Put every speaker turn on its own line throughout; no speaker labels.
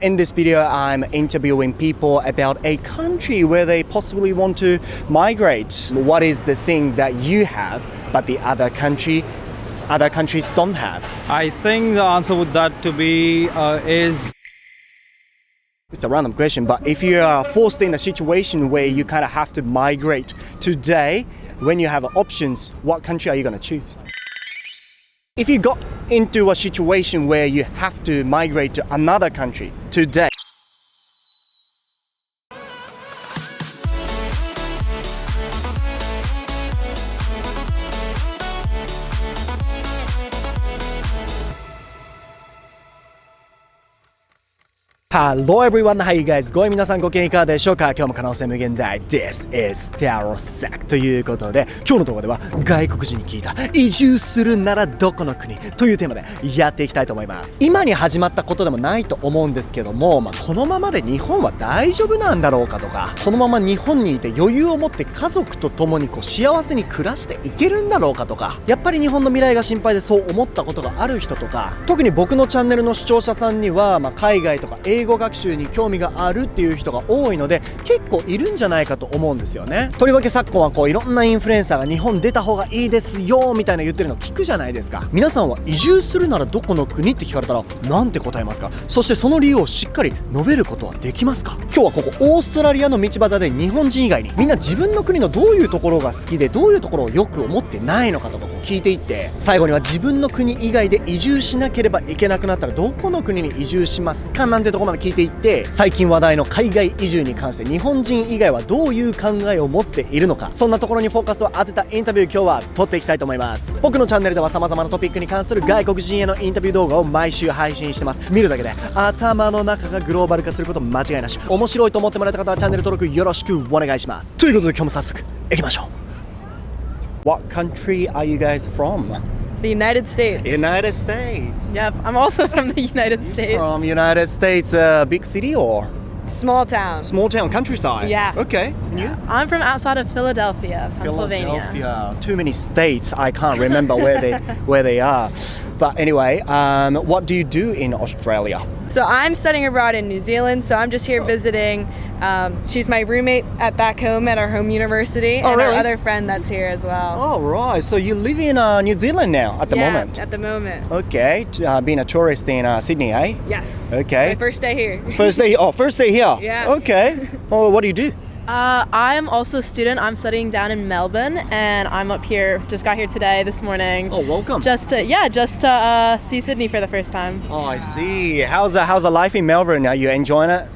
In this video, I'm interviewing people about a country where they possibly want to migrate. What is the thing that you have, but the other countries don't have?
I think the answer would that to be is...
It's a random question, but if you are forced in a situation where you kind of have to migrate today, when you have options, what country are you going to choose? If you got into a situation where you have to migrate to another country today, Hello everyone, how you guys going? 皆さんご機嫌いかがでしょうか？今日も可能性無限大 This is タロサックということで、今日の動画では外国人に聞いた移住するならどこの国というテーマでやっていきたいと思います。今に始まったことでもないと思うんですけども、このままで日本は大丈夫なんだろうかとか、このまま日本にいて余裕を持って家族と共に幸せに暮らしていけるんだろうかとか、やっぱり日本の未来が心配でそう思ったことがある人とか、特に僕のチャンネルの視聴者さんには、海外とか英語学習に興味があるっていう人が多いので結構いるんじゃないかと思うんですよね。とりわけ昨今はいろんなインフルエンサーが日本出た方がいいですよみたいな言ってるの聞くじゃないですか。皆さんは移住するならどこの国って聞かれたらなんて答えますか？そしてその理由をしっかり述べることはできますか？今日はここオーストラリアの道端で日本人以外にみんな自分の国のどういうところが好きでどういうところをよく思ってないのかとか聞いていって、最後には自分の国以外で移住しなければいけなくなったらどこの国に移住しますかなんてところまで聞いていって、最近話題の海外移住に関して日本人以外はどういう考えを持っているのか、そんなところにフォーカスを当てたインタビュー今日は撮っていきたいと思います。僕のチャンネルでは様々なトピックに関する外国人へのインタビュー動画を毎週配信してます。見るだけで頭の中がグローバル化すること間違いなし。面白いと思ってもらえた方はチャンネル登録よろしくお願いします。ということで今日も早速行きましょう。What country are you guys from?
The United States.
United States.
Yep, I'm also from the United States.
From United States, big city or
Small town.
small town, countryside?
Yeah.
Okay. And you?
I'm from outside of Philadelphia, Pennsylvania.
Philadelphia. Too many states. I can't remember where they are. But anyway, what do you do in Australia?
So I'm studying abroad in New Zealand, so I'm just here visiting. She's my roommate back home at our home university, and
really?
our other friend that's here as well.
Oh, right. So you live in New Zealand now at the moment?
At the moment.
Okay. Being a tourist in Sydney, eh?
Yes.
Okay.
My first day here.
First day here?
Yeah.
Okay. Well, what do you do?
I'm also a student. I'm studying down in Melbourne, and I'm up here. Just got here today, this morning.
Oh, welcome.
Just to see Sydney for the first time.
Oh, I see. How's the life in Melbourne? Are you enjoying it?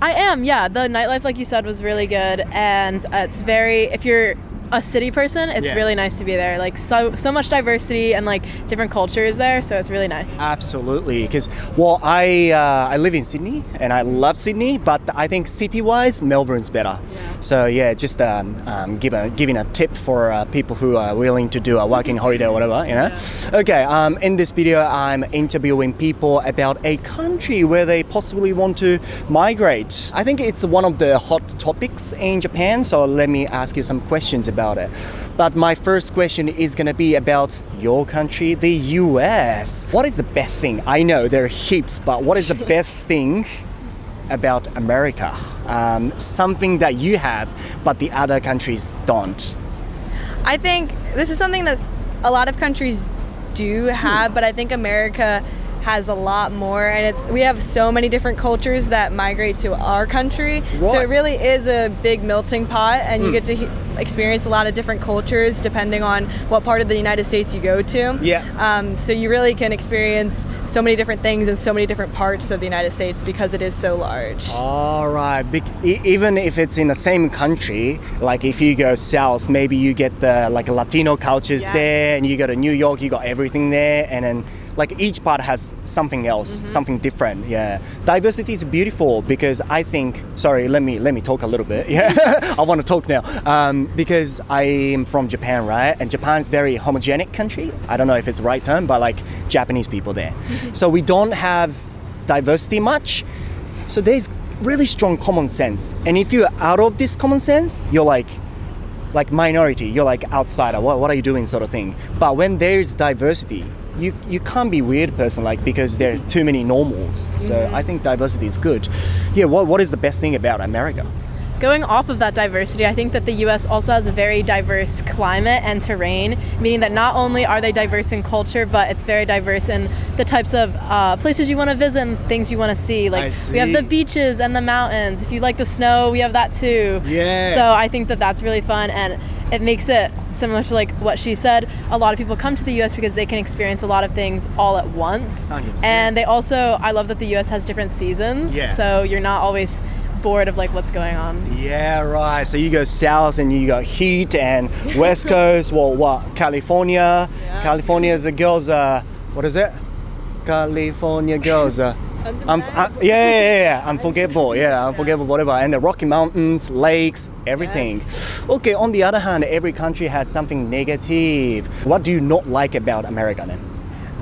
I am, yeah. The nightlife, like you said, was really good, and it's very. If you're a city person, it's really nice to be there. Like so much diversity and like different cultures there, so it's really nice.
Absolutely, because I live in Sydney and I love Sydney, but I think city-wise Melbourne's better.
Yeah.
So yeah, just giving a tip for people who are willing to do a working holiday or whatever, you know.
Yeah.
Okay, in this video I'm interviewing people about a country where they possibly want to migrate. I think it's one of the hot topics in Japan, so let me ask you some questions about it. But my first question is going to be about your country, the US. What is the best thing? I know there are heaps, but what is the best thing about America? Something that you have, but the other countries don't.
I think this is something that a lot of countries do have, but I think America has a lot more, and we have so many different cultures that migrate to our country.
Right.
So it really is a big melting pot, and you get to experience a lot of different cultures depending on what part of the United States you go to.
Yeah.
So you really can experience so many different things in so many different parts of the United States because it is so large.
All right. Even if it's in the same country, like if you go south, maybe you get the Latino cultures there, and you go to New York, you got everything there, and then like each part has something else, something different. Yeah, diversity is beautiful because I think. Sorry, let me talk a little bit. Yeah, I want to talk now because I am from Japan, right? And Japan is very homogenic country. I don't know if it's the right term, but like Japanese people there. So we don't have diversity much. So there's really strong common sense. And if you're out of this common sense, you're like minority. You're like outsider. What are you doing, sort of thing. But when there's diversity, you can't be weird person like because there's too many normals. So I think diversity is good. Yeah, what is the best thing about America?
Going off of that diversity, I think that the US also has a very diverse climate and terrain, meaning that not only are they diverse in culture, but it's very diverse in the types of places you want to visit and things you want to see. Like we have the beaches and the mountains. If you like the snow, we have that too.
Yeah.
So I think that that's really fun, and it makes it similar to like what she said. A lot of people come to the US because they can experience a lot of things all at once.
100%.
And they also, I love that the US has different seasons.
Yeah.
So you're not always bored of like what's going on.
Yeah, right. So you go south and you got heat, and west coast, well, what? California.
Yeah.
California's the girls. What is it? California girls. Unforgettable. Yeah, unforgettable. Whatever. And the Rocky Mountains, lakes, everything.
Yes.
Okay. On the other hand, every country has something negative. What do you not like about America then?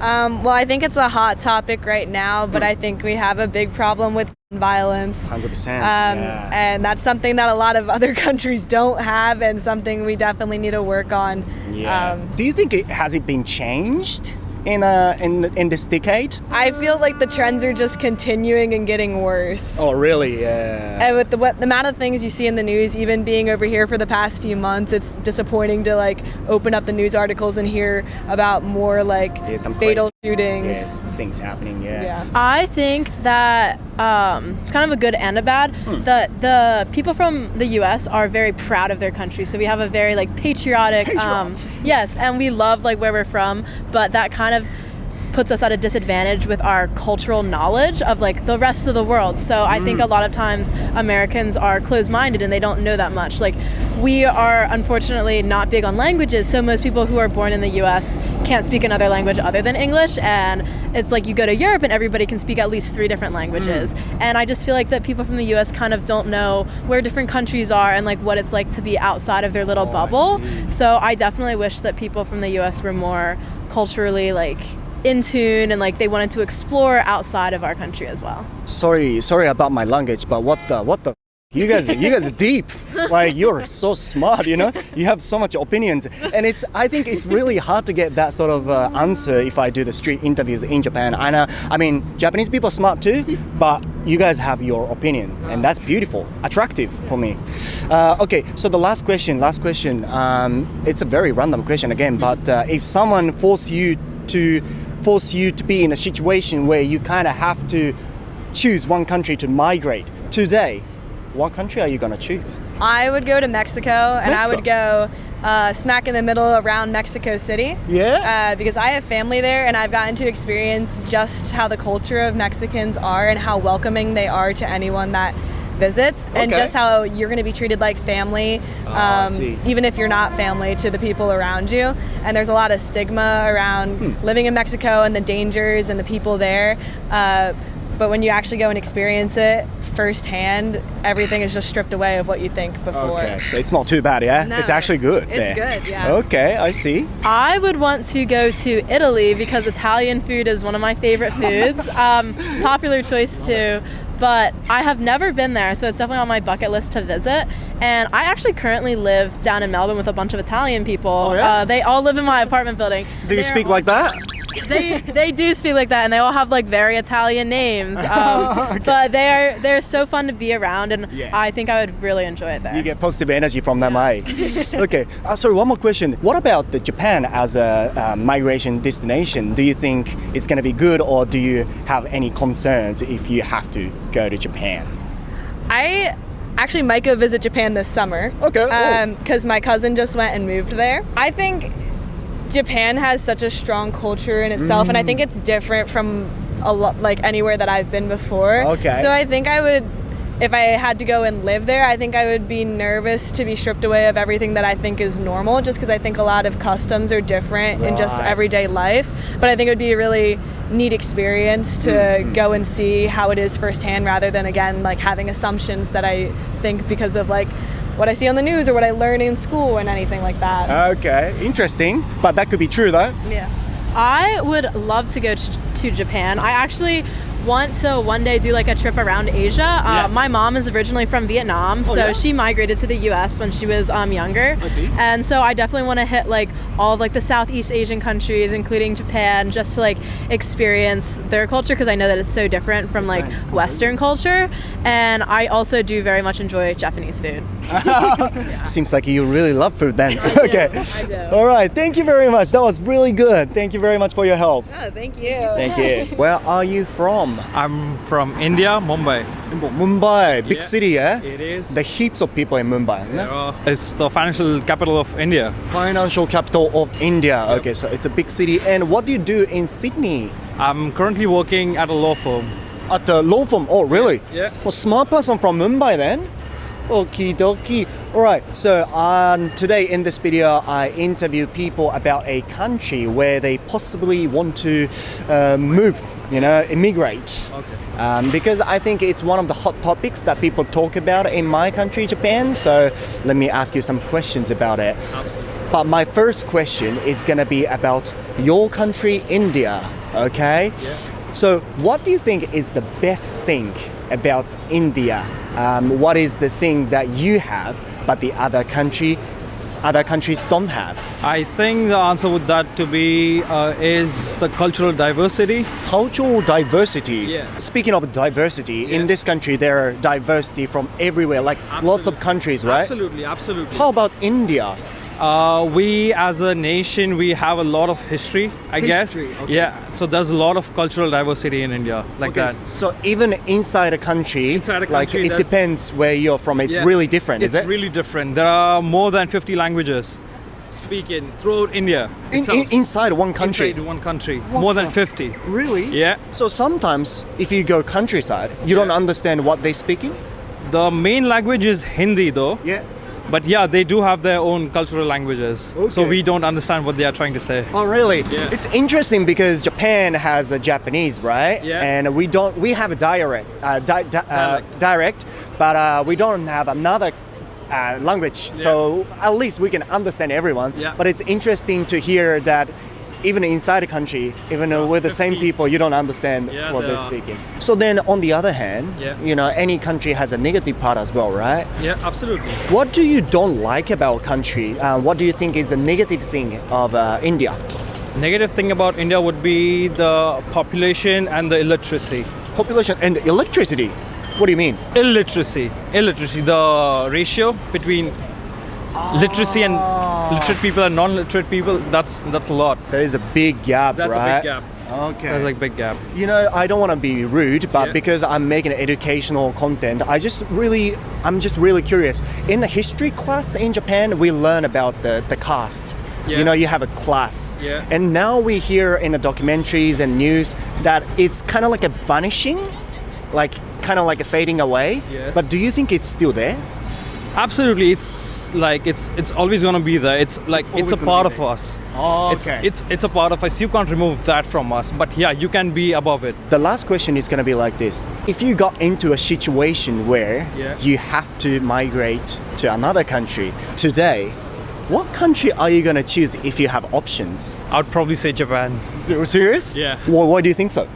Well, I think it's a hot topic right now, but I think we have a big problem with violence.
100%.
And that's something that a lot of other countries don't have, and something we definitely need to work on.
Yeah. Do you think has it been changed in this decade?
I feel like the trends are just continuing and getting worse.
Oh, really? Yeah.
And with the amount of things you see in the news, even being over here for the past few months, it's disappointing to like open up the news articles and hear about more like
some
fatal
crazy,
shootings.
things happening. Yeah.
I think that it's kind of a good and a bad. The people from the US are very proud of their country, so we have a very like patriotic yes, and we love like where we're from, but that kind of puts us at a disadvantage with our cultural knowledge of like the rest of the world. So I think a lot of times Americans are closed-minded and they don't know that much. Like we are unfortunately not big on languages, so most people who are born in the US can't speak another language other than English, and it's like you go to Europe and everybody can speak at least 3 different languages. And I just feel like that people from the US kind of don't know where different countries are and like what it's like to be outside of their little bubble. So I definitely wish that people from the US were more culturally like in tune and like they wanted to explore outside of our country as well.
Sorry about my language, but what the you guys are deep. Like you're so smart, you know. You have so much opinions, and I think it's really hard to get that sort of answer if I do the street interviews in Japan. I mean, Japanese people are smart too, but you guys have your opinion, and that's beautiful, attractive for me. Okay, so the last question. It's a very random question again, but if someone force you to be in a situation where you kind of have to choose one country to migrate today, what country are you going to choose?
I would go to Mexico, and I would go smack in the middle around Mexico City.
Yeah?
Because I have family there, and I've gotten to experience just how the culture of Mexicans are and how welcoming they are to anyone that visits, and just how you're going to be treated like family, even if you're not family, to the people around you. And there's a lot of stigma around living in Mexico and the dangers and the people there. But when you actually go and experience it firsthand, everything is just stripped away of what you think before.
Okay, so it's not too bad, yeah?
No,
it's actually good.
It's good, yeah.
Okay, I see.
I would want to go to Italy because Italian food is one of my favorite foods. Popular choice too. But I have never been there, so it's definitely on my bucket list to visit. And I actually currently live down in Melbourne with a bunch of Italian people.
Oh, yeah?
They all live in my apartment building.
Do you speak like that?
They do speak like that, and they all have like very Italian names. But they're so fun to be around, and I think I would really enjoy it there.
You get positive energy from them, eh? Okay, sorry, one more question. What about Japan as a migration destination? Do you think it's going to be good, or do you have any concerns if you have to go to Japan?
I actually might go visit Japan this summer.
Okay.
Because my cousin just went and moved there. I think Japan has such a strong culture in itself, and I think it's different from a lot, like anywhere that I've been before.
Okay.
So I think I would, if I had to go and live there, I think I would be nervous to be stripped away of everything that I think is normal, just because I think a lot of customs are different in just everyday life. But I think it would be a really neat experience to go and see how it is firsthand, rather than again like having assumptions that I think because of like what I see on the news or what I learn in school and anything like that.
Okay, interesting. But that could be true though.
Yeah.
I would love to go to Japan. I actually want to one day do like a trip around Asia. My mom is originally from Vietnam, so she migrated to the U.S. when she was younger.
I see.
And so I definitely want to hit like all of like the Southeast Asian countries, including Japan, just to like experience their culture because I know that it's so different from like Western culture. And I also do very much enjoy Japanese food.
Seems like you really love food then. Okay.
I do.
All right. Thank you very much. That was really good. Thank you very much for your help.
Oh, thank you.
Thank you. Where are you from?
I'm from India, Mumbai.
Mumbai, big city, yeah?
It is.
The heaps of people in Mumbai. No?
It's the financial capital of India.
Financial capital of India. Okay, so it's a big city. And what do you do in Sydney?
I'm currently working at a law firm.
At the law firm. Oh, really?
Yeah.
Well, smart person from Mumbai then. Okie dokie. Alright, so today in this video I interview people about a country where they possibly want to move, immigrate.
Okay.
Because I think it's one of the hot topics that people talk about in my country, Japan. So let me ask you some questions about it.
Absolutely.
But my first question is gonna be about your country, India. Okay?
Yeah.
So what do you think is the best thing about India? What is the thing that you have but the other countries don't have?
I think the answer would that to be is the cultural diversity.
Cultural diversity.
Yeah.
Speaking of diversity, in this country there are diversity from everywhere, like lots of countries, right?
Absolutely, absolutely.
How about India?
We as a nation, we have a lot of history, I guess.
Okay.
Yeah, so there's a lot of cultural diversity in India, like that.
So even inside a country, like it depends where you're from. It's really different, is it?
It's really different. There are more than 50 languages speaking throughout India.
Inside one country?
Inside one country. More than 50.
Really?
Yeah.
So sometimes if you go countryside, you don't understand what they're speaking?
The main language is Hindi though.
Yeah.
But yeah, they do have their own cultural languages. So
Okay.
we don't understand what they are trying to say.
Oh, really?
Yeah.
It's interesting because Japan has a Japanese, right?
Yeah.
And we have a dialect, but we don't have another language. So at least we can understand everyone.
Yeah.
But it's interesting to hear that even inside a country, even with the same
50.
people, you don't understand
Yeah,
what
they
they're
are.
speaking. So then on the other hand, any country has a negative part as well, right?
Yeah, absolutely.
What do you don't like about country? What do you think is a negative thing of India?
Negative thing about India would be the population and the illiteracy.
Population and electricity. What do you mean?
Illiteracy, the ratio between literacy and literate people and non-literate people, that's a lot.
There is a big gap,
That's
right?
a big gap.
Okay.
There's like big gap.
I don't want to be rude, but
Yeah.
because I'm making educational content, I'm just really curious. In the history class in Japan, we learn about the caste.
Yeah.
You have a class.
Yeah.
And now we hear in the documentaries and news that it's kind of like a vanishing, like kind of like a fading away.
Yes.
But do you think it's still there?
Absolutely, it's like it's always gonna be there. It's like
always
it's a
gonna
part
be
of us.
Oh, okay.
It's a part of us. You can't remove that from us. But yeah, you can be above it.
The last question is going to be like this. If you got into a situation where
Yeah.
you have to migrate to another country today, what country are you going to choose if you have options?
I'd probably say Japan.
Serious?
Yeah.
Why do you think so?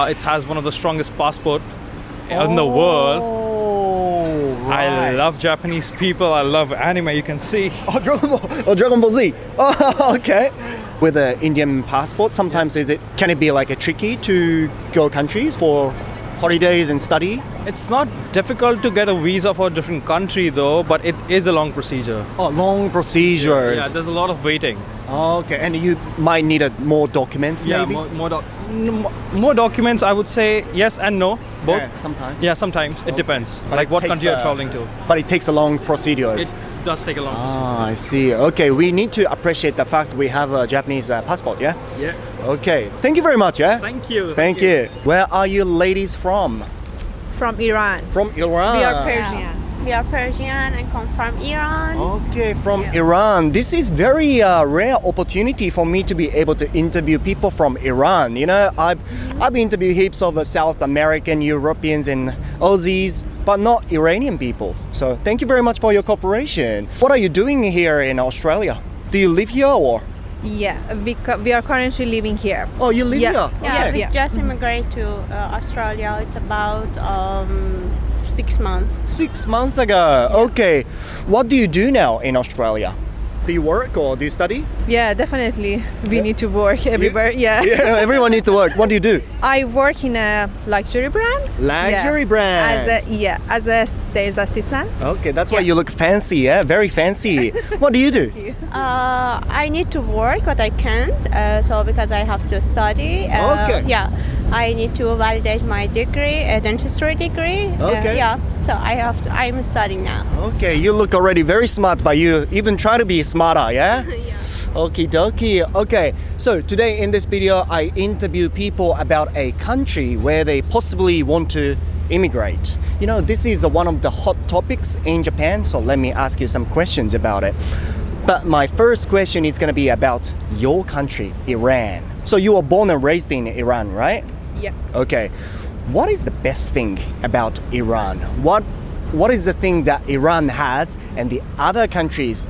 It has one of the strongest passport in the world.
Oh, right.
I love Japanese people. I love anime. You can see.
Oh, Dragon Ball Z. Oh, okay. With an Indian passport, sometimes can it be like a tricky to go countries for holidays and study?
It's not difficult to get a visa for a different country though, but it is a long procedure.
Oh, long procedures.
Yeah, there's a lot of waiting.
Okay, and you might need more documents,
Yeah,
maybe?
more documents. I would say yes and no, both.
Yeah, sometimes.
Yeah, sometimes it depends.
But
Like
it
what
takes,
country you're traveling to.
But it takes a long procedures.
It does take a long procedure.
I see. Okay, we need to appreciate the fact we have a Japanese passport, yeah?
Yeah.
Okay, thank you very much, yeah?
Thank you.
Thank you. Where are you ladies from?
From Iran.
From Iran.
We are Persian. We are Persian and come from Iran.
Okay, from Iran. This is very rare opportunity for me to be able to interview people from Iran. I've interviewed heaps of South American, Europeans, and Aussies, but not Iranian people. So thank you very much for your cooperation. What are you doing here in Australia? Do you live here or?
Yeah, we are currently living here.
Oh, you live
Yeah.
here?
Yeah,
Okay.
we just immigrated to Australia. It's about 6 months.
6 months ago. Okay. What do you do now in Australia? Do you work or do you study?
Yeah, definitely. We need to work everywhere. Yeah.
Yeah, everyone needs to work. What do you do?
I work in a luxury brand.
Luxury brand.
As a sales assistant.
Okay, that's why
Yeah.
you look fancy, yeah? Very fancy. What do you do?
I need to work, but I can't. So because I have to study.
Okay.
Yeah, I need to validate my degree, a dentistry degree.
Okay.
Yeah. So I'm studying now.
Okay, you look already very smart, but you even try to be smarter, yeah? Okie dokie. Okay, so today in this video, I interview people about a country where they possibly want to immigrate. You know, this is one of the hot topics in Japan, so let me ask you some questions about it. But my first question is going to be about your country, Iran. So you were born and raised in Iran, right?
Yeah.
Okay. What is the best thing about Iran? What is the thing that Iran has and the other countries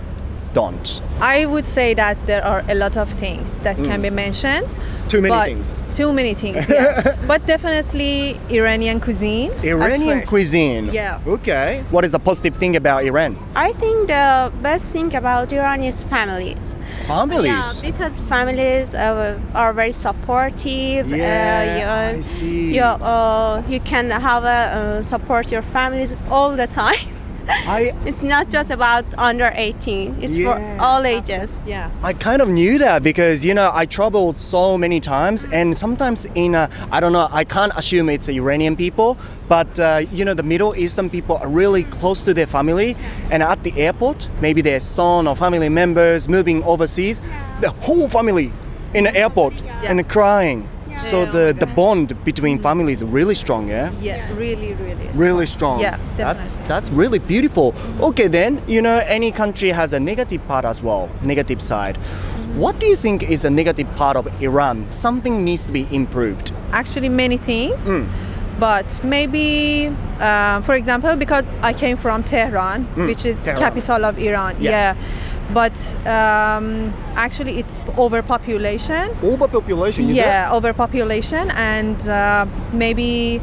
don't?
I would say that there are a lot of things that can be mentioned.
Too many
but-
things.
Too many things, yeah. But definitely Iranian cuisine. at
Iranian
first.
cuisine.
Yeah.
Okay. What is the positive thing about Iran?
I think the best thing about Iran is families.
Families.
Yeah, because families are very supportive.
Yeah, I see.
You can have support your families all the time. It's not just about under 18. It's for
Yeah.
all ages.
Yeah.
I kind of knew that because, you know, I traveled so many times and sometimes I don't know, I can't assume it's Iranian people, but, you know, the Middle Eastern people are really close to their family and at the airport, maybe their son or family members moving overseas, the whole family in the airport and crying. So the bond between families is really strong, yeah?
Yeah, really.
Really strong.
Yeah,
That's really beautiful. Okay, then, you know, any country has a negative part as well, negative side. What do you think is a negative part of Iran? Something needs to be improved.
Actually, many things. But maybe, for example, because I came from Tehran, which is
Tehran.
capital of Iran.
Yeah.
Yeah. But actually, it's overpopulation.
Overpopulation, is
Yeah, overpopulation and maybe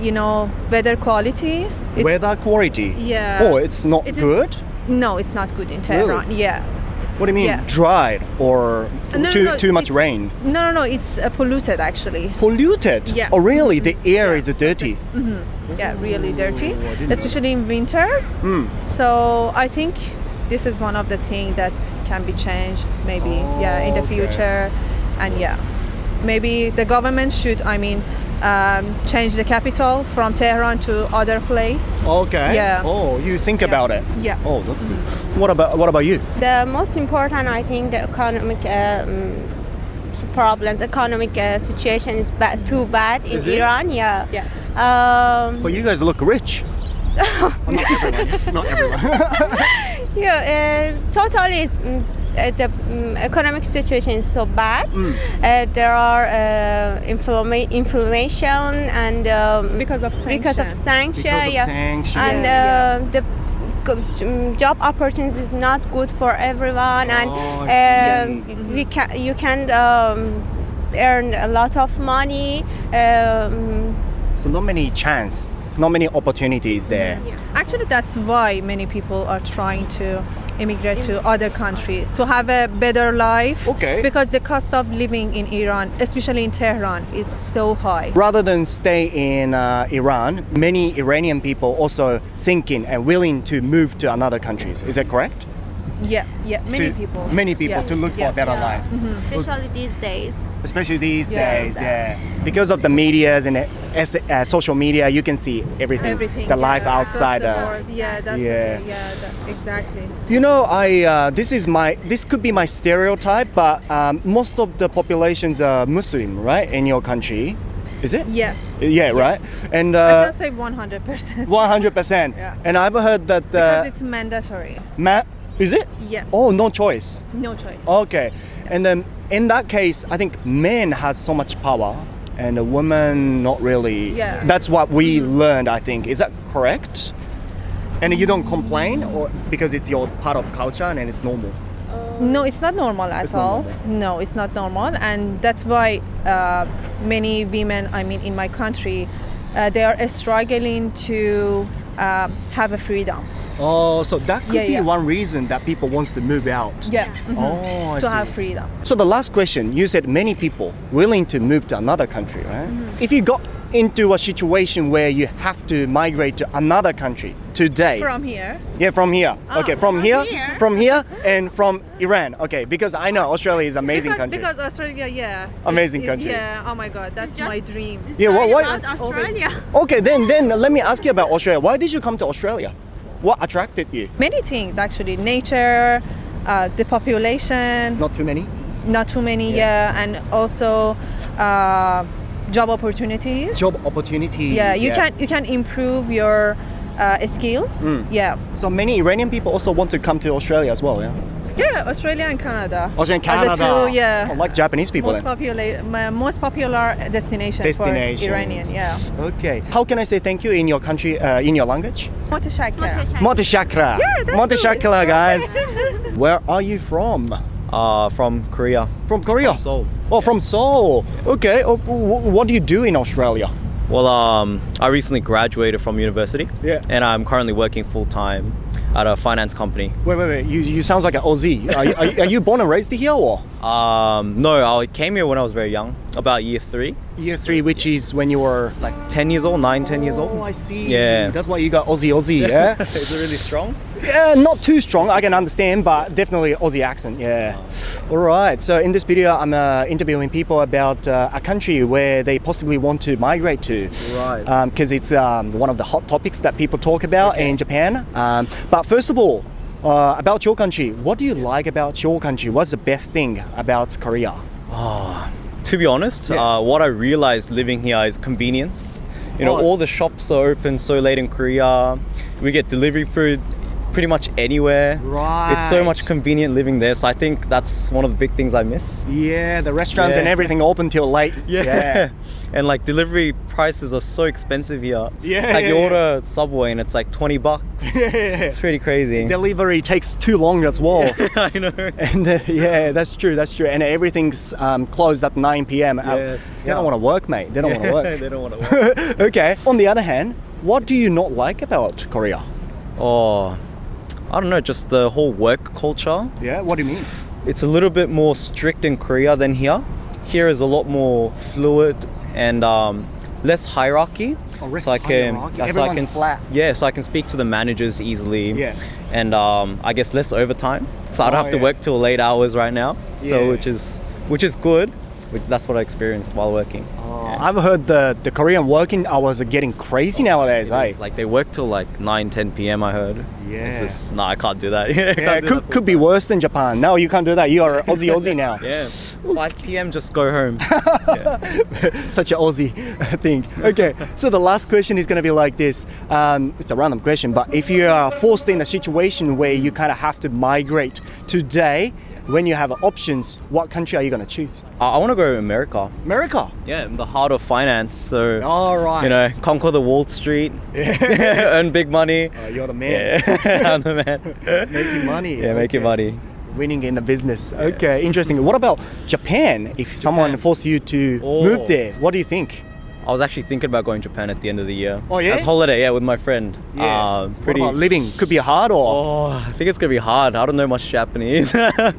you know, weather quality.
it? Weather quality.
Yeah.
Oh, it's not
It is-
good?
No, it's not good in Tehran. Yeah.
What do you mean?
Yeah.
Dried or
No,
too much
it's-
rain?
No, it's polluted actually.
Polluted?
Yeah.
Oh, really? The air is dirty?
Yeah, really dirty, especially in winters. So I think this is one of the things that can be changed maybe in the
okay.
future. And maybe the government should change the capital from Tehran to other place.
Okay.
Yeah.
Oh, you think about it?
Yeah.
Oh, that's good. What about you?
The most important, I think, the economic problems, economic situation is too bad in
Is it?
Iran. Yeah.
Yeah.
But you guys look rich. Not everyone. Not everyone.
Totally is the economic situation is so bad. There are inflammation and
Because of
sanction,
Because of
yeah.
sanction.
And
Yeah.
the job opportunities is not good for everyone, and
I see.
you can earn a lot of money.
So not many chance, not many opportunities there.
Actually, that's why many people are trying to immigrate to other countries to have a better life.
Okay.
Because the cost of living in Iran, especially in Tehran, is so high.
Rather than stay in Iran, many Iranian people also thinking and willing to move to another countries. Is that correct?
Yeah, many people.
Many people
Yeah.
to look for a better life.
Especially these days.
Especially these
Yeah.
days, yeah. Because of the medias and social media, you can see everything. The life
yeah.
outside.
Across the board. Yeah, that's
yeah.
exactly.
You know, this could be my stereotype, but most of the populations are Muslim, right, in your country? Is it?
Yeah.
Yeah, right. And
I can say 100%.
100%.
Yeah.
And I've heard that
Because it's mandatory.
is it?
Yeah.
Oh, no choice.
No choice.
Okay. And then in that case, I think men has so much power and a woman not really.
Yeah.
That's what we learned, I think. Is that correct? And you don't complain or because it's your part of culture and it's normal?
No, it's not normal at
It's not
all.
normal.
No, it's not normal, and that's why many women, I mean, in my country, they are struggling to have a freedom.
Oh, so that could
Yeah,
be
yeah.
one reason that people wants to move out.
Yeah.
Oh, I
To
see.
have freedom.
So the last question, you said many people willing to move to another country, right? If you got into a situation where you have to migrate to another country today.
From here.
Yeah, from here. Okay, from here,
here?
from here, and from Iran. Okay, because I know Australia is an amazing country.
Because Australia, yeah.
Amazing country.
Yeah. Oh my God, that's my dream.
Yeah, what?
About Australia.
Okay, then let me ask you about Australia. Why did you come to Australia? What attracted you?
Many things actually. Nature, the population,
Not too many.
not too many, yeah, and also job opportunities.
Job opportunities.
Yeah, you can improve your skills. Yeah.
So many Iranian people also want to come to Australia as well, yeah?
Yeah, Australia and Canada.
Australia and
Are the
Canada.
two, yeah.
Oh, like Japanese people
most
then.
most popular destination for Iranian. Yeah.
Okay. How can I say thank you in your country, in your language?
Mutashakir.
Motishakra.
Yeah, that's
Motishakra,
good.
guys. Where are you from?
From Korea.
From Korea?
From Seoul.
Oh, from Seoul. Okay. Oh, what do you do in Australia?
Well, I recently graduated from university.
Yeah.
And I'm currently working full time at a finance company.
Wait. You sounds like an Aussie. Are you born and raised here or?
No, I came here when I was very young, about year 3.
Year 3, which is when you were
Like 10 years old, 9, 10 years
Oh,
old.
I see.
Yeah.
That's why you got Aussie, yeah?
Is it really strong?
Yeah, not too strong, I can understand, but definitely Aussie accent, yeah. All right, so in this video, I'm interviewing people about a country where they possibly want to migrate to.
Right.
Because it's one of the hot topics that people talk about in Japan. But first of all, about your country, what do you like about your country? What's the best thing about Korea?
To be honest,
Yeah.
what I realized living here is convenience. You know,
Oh.
all the shops are open so late in Korea. We get delivery food pretty much anywhere. It's so much
Right.
convenient living there. So I think that's one of the big things I miss.
Yeah, the restaurants
Yeah.
and everything open till late.
And like delivery prices are so expensive here.
Yeah,
Like you
yeah,
order Subway and it's like $20. It's pretty crazy.
Delivery takes too long as well.
I know.
And yeah, that's true. And everything's closed at 9 p.m.
Yes.
They don't want to work, mate. They don't want to work.
They don't want to work.
Okay. On the other hand, what do you not like about Korea?
Oh, I don't know, just the whole work culture.
Yeah. What do you mean?
It's a little bit more strict in Korea than here. Here is a lot more fluid and less hierarchy.
Oh, less
so I can,
hierarchy.
so I
Everyone's
can,
flat.
Yeah, so I can speak to the managers easily.
Yeah.
And I guess less overtime. So I don't
Oh,
have to
yeah.
work till late hours right now.
Yeah.
So which is good. That's what I experienced while working.
I've heard the Korean working hours are getting crazy nowadays.
It's like they work till like 9, 10 p.m. I heard.
Yeah.
It's just, I can't do that. I
Yeah,
can't do that
could be worse than Japan. No, you can't do that. You are Aussie now.
Yeah, 5 p.m. just go home.
Such an Aussie thing. Okay, so the last question is going to be like this. It's a random question, but if you are forced in a situation where you kind of have to migrate today, when you have options, what country are you going to choose?
I want to go to America.
America.
Yeah, in the heart of finance. So,
All right.
you know, conquer the Wall Street, earn big money.
You're the man.
Yeah, I'm the man.
Making money.
Yeah, making money.
Winning in the business. Okay, interesting. What about Japan? If someone forced you to
Oh.
move there, what do you think?
I was actually thinking about going to Japan at the end of the year.
Oh, yeah?
As holiday, yeah, with my friend.
What about living? Could be hard or?
Oh, I think it's gonna be hard. I don't know much Japanese.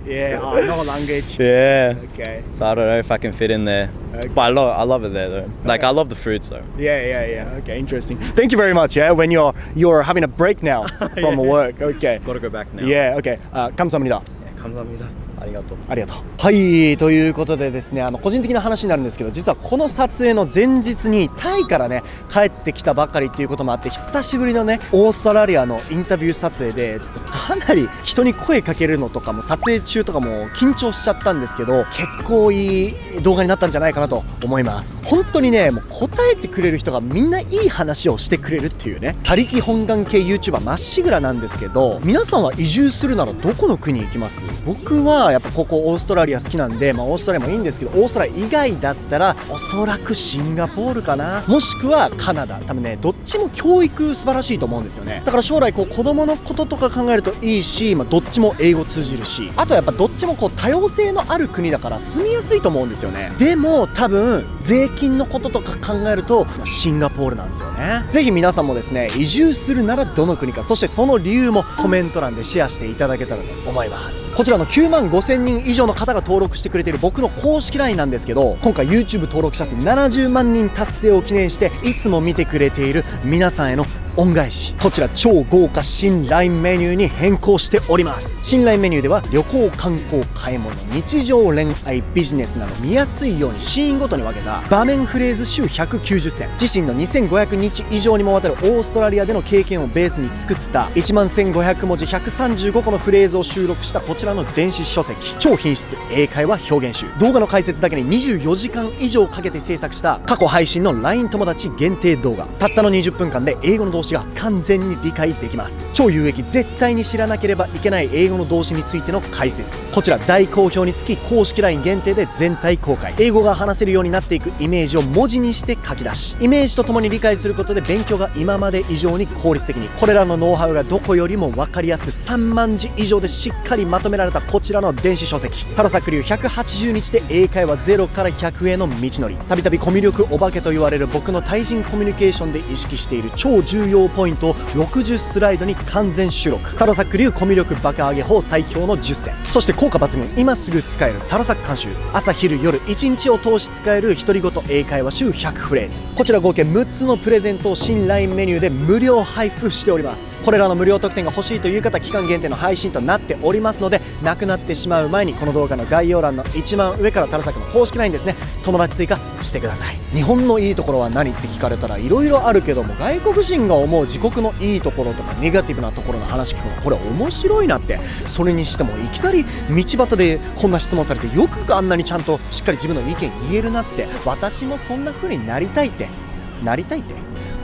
Yeah, no language.
Yeah.
Okay.
So I don't know if I can fit in there.
Okay.
But I love it there though. Like I love the food, so.
Yeah. Okay, interesting. Thank you very much. Yeah, when you're having a break now from work. Okay.
Gotta go back now.
Yeah. Okay. 감사합니다.
감사합니다. ありがとう。
ありがとう。はい、ということでですね、個人的な話になるんですけど、実はこの撮影の前日にタイからね、帰ってきたばかりっていうこともあって、久しぶりのね、オーストラリアのインタビュー撮影で、かなり人に声かけるのとかも、撮影中とかも緊張しちゃったんですけど、結構いい動画になったんじゃないかなと思います。本当にね、もう答えてくれる人がみんないい話をしてくれるっていうね、他力本願系 YouTuber まっしぐらなんですけど、皆さんは移住するならどこの国行きます？僕は今はやっぱここオーストラリア好きなんで、オーストラリアもいいんですけど、オーストラリア以外だったらおそらくシンガポールかな、もしくはカナダ。多分ね、どっちも教育素晴らしいと思うんですよね。だから将来子供のこととか考えるといいし、どっちも英語通じるし、あとはやっぱどっちも多様性のある国だから住みやすいと思うんですよね。でも多分税金のこととか考えるとシンガポールなんですよね。ぜひ皆さんもですね、移住するならどの国か、そしてその理由もコメント欄でシェアしていただけたらと思います。こちらの9万5000人以上の方が登録してくれている僕の公式 LINE なんですけど、今回 YouTube 登録者数70万人達成を記念して、いつも見てくれている皆さんへの恩返し、こちら超豪華新 LINE メニューに変更しております。新 LINE メニューでは旅行、観光、買い物、日常、恋愛、ビジネスなど見やすいようにシーンごとに分けた場面フレーズ集190選、自身の2500日以上にもわたるオーストラリアでの経験をベースに作った11500文字135個のフレーズを収録したこちらの電子書籍、超品質英会話表現集、動画の解説だけに24時間以上かけて制作した過去配信の LINE 友達限定動画、たったの20分間で英語の動詞が完全に理解できます。超有益絶対に知らなければいけない英語の動詞についての解説、こちら大好評につき公式 LINE 限定で全体公開、英語が話せるようになっていくイメージを文字にして書き出し、イメージとともに理解することで勉強が今まで以上に効率的に、これらのノウハウがどこよりも分かりやすく3万字以上でしっかりまとめられたこちらの電子書籍、タロサック流180日で英会話0から100への道のり、たびたびコミュ力お化けと言われる僕の対人コミュニケーションで意識している超重要ポイントを60スライドに完全収録、タロサック流コミュ力爆上げ法最強の10選、そして効果抜群今すぐ使えるタロサック監修、朝昼夜1日を通し使える独り言英会話集100フレーズ、こちら合計6つのプレゼントを新 LINE メニューで無料配布しております。これらの無料特典が欲しいという方、期間限定の配信となっておりますので、なくなってしまう前にこの動画の概要欄の一番上からタロサックの公式 LINE ですね、友達追加してください。日本のいいところは何って聞かれたら色々あるけども、外国人が思う自国のいいところとかネガティブなところの話聞くのこれ面白いなって。それにしてもいきなり道端でこんな質問されて、よくあんなにちゃんとしっかり自分の意見言えるなって、私もそんな風になりたいって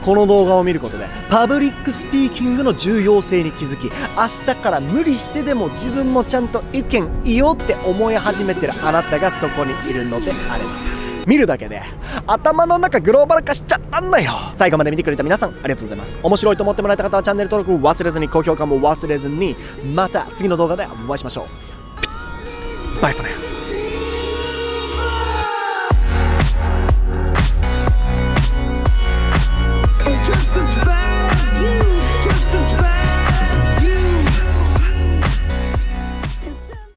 この動画を見ることでパブリックスピーキングの重要性に気づき、明日から無理してでも自分もちゃんと意見言おうって思い始めてるあなたがそこにいるのであれば、見るだけで頭の中グローバル化しちゃったんだよ。最後まで見てくれた皆さんありがとうございます。面白いと思ってもらえた方はチャンネル登録忘れずに、高評価も忘れずに、また次の動画でお会いしましょう。バイバイ。